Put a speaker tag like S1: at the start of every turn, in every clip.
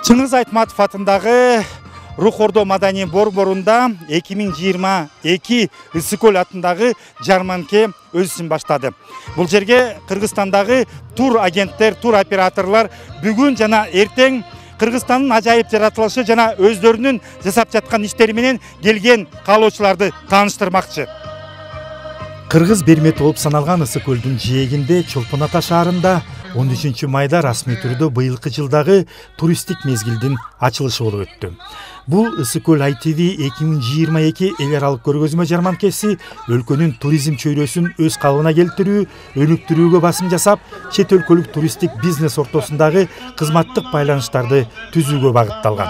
S1: Чыңгыз Айтматов атындагы Рух Ордо маданий борборунда 2022 Ысыкөл атындагы жарманке өз ишин баштады. Бул жерге Кыргызстандагы тур агенттер, тур операторлар бүгүн жана эртең Кыргызстандын ажайып жаратылышы жана өздөрүнүн жасап жаткан иштери менен келген каалоочуларды тааныштырмакчы. Кыргыз бермети болуп саналган Ысыкөлдүн жээгинде Чолпон Ата шаарында 13 майда расмий түрдө быйылкы жылдагы туристтик мезгилдин ачылышы болуп өттү. Бул Ысыкөл ITV 2022 эл аралык көргөзмө жарманкеси өлкөнүн туризм чөйрөсүн өз калыбына келтирүү, өнүктүрүүгө басым жасап, чет өлкөлүк туристтик бизнес ортосундагы кызматтык байланыштарды түзүүгө багытталган.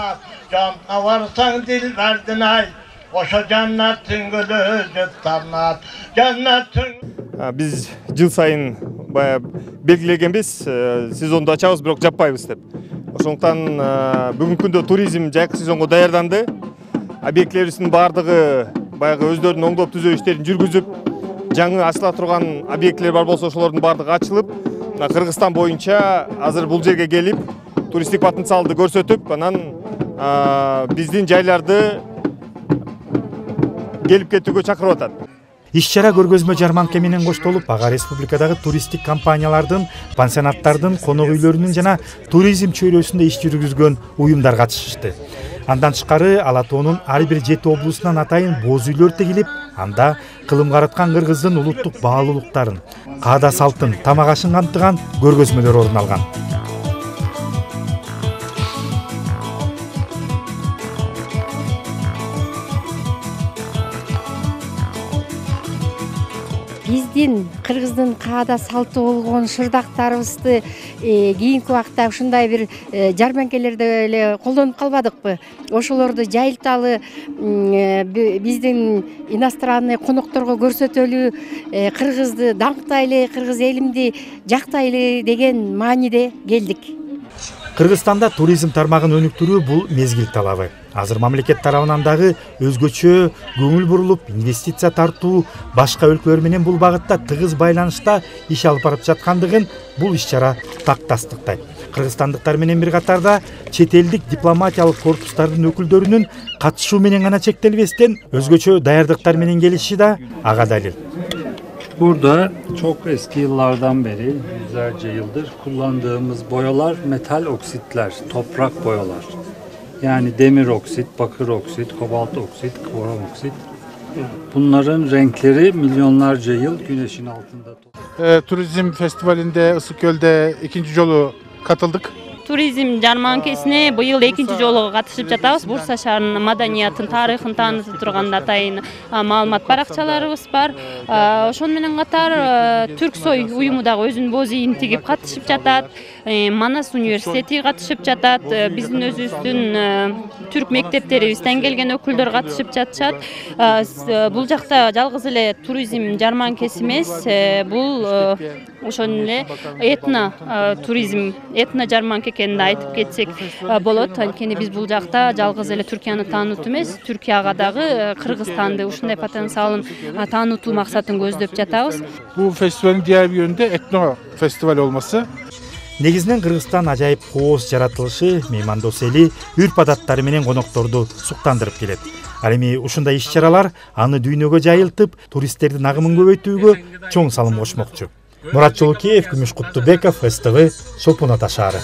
S2: Биз жыл сайын белгилегенбиз, сезонду ачабыз, бирок жаппайбыз деп. Ошондуктан бүгүнкү күндө туризм жайкы сезонго даярданды. Объектлерибиздин баардыгы баягы өздөрүнүн оңдоп түзөө иштерин жүргүзүп, жаңы ачыла турган объектлер бар болсо ошолордун баардыгы ачылып, Кыргызстан боюнча азыр бул жерге келип, туристтик потенциалды көрсөтүп, анан биздин жайларды келип кетүүгө чакырып атат.
S1: Иш-чара көргөзмө жарманке менен коштолуп, ага республикадагы туристтик компаниялардын, пансионаттардын, конок үйлөрүнүн жана туризм чөйрөсүндө иш жүргүзгөн уюмдар катышышты. Андан тышкары Ала Тоонун ар бир 7 облусунан атайын боз үйлөр тегилип, анда кылым караткан кыргыздын улуттук баалуулуктарын, каада салтын, тамак ашын камтыган көргөзмөлөр орун алган.
S3: Биздин кыргыздын каада салты болгон шырдактарыбызды кийинки убакта ушундай бир жарманкелерде эле колдонуп калбадыкпы? Ошолорду жайылталы, биздин иностранный конокторго көрсөтөлү, кыргызды даңктайлы, кыргыз элимди жактайлы деген мааниде келдик.
S1: Кыргызстанда туризм тармагын өнүктүрүү бул мезгил талабы. Азыр мамлекет тарабынан дагы өзгөчө көңүл бурулуп, инвестиция тартуу, башка өлкөлөр менен бул багытта тыгыз байланышта иш алып барып жаткандыгын бул иш-чара так тастыктайт. Кыргызстандыктар менен бир катарда чет элдик дипломатиялык корпустардын өкүлдөрүнүн катышуу менен гана чектелбестен, özgöçö даярдыктар менен келиши да ага далил.
S4: Burada çok eski yıllardan beri, yüzlerce yıldır kullandığımız boyalar metal oksitler, toprak boyalar. Yani demir oksit, bakır oksit, kobalt oksit, krom oksit. Bunların renkleri milyonlarca yıl güneşin altında.
S5: Turizm festivalinde Isıköl'de ikinci yolu katıldık.
S6: Turizm жарманкесине быйыл экинчи жолу катышып жатабыз. Бурса шаарынын маданиятын, тарыхын таанытып турган атайын маалымат баракчаларыбыз бар. Ошону менен катар Түрксой уюму дагы өзүнүн боз ийин тигип катышып жатат. Манас университети катышып жатат. Биздин өзүбүздүн түрк мектептерибизден келген өкүлдөр катышып жатышат. Бул жакта жалгыз эле туризм жарманкеси эмес, бул ошону эле этно туризм, этно жарманке экенин айтып кетсек болот. Анткени биз бул жакта жалгыз эле Түркияны таанытуу эмес, Түркияга дагы Кыргызстанды ушундай потенциалын таанытуу максатын көздөп жатабыз.
S5: Bu festivalin diğer bir yönü de etno festival olması.
S1: Негизинен Кыргызстан ажайып кооз жаратылышы, меймандос эли, үрп адаттары менен конокторду суктандырып келет. Ал эми ушундай иш-чаралар аны дүйнөгө жайылтып, туристтердин агымын көбөйтүүгө чоң салым кошмокчу. Мурат Жолокеев, Күмүш Куттубеков, СТВ, Чолпон Ата шаары.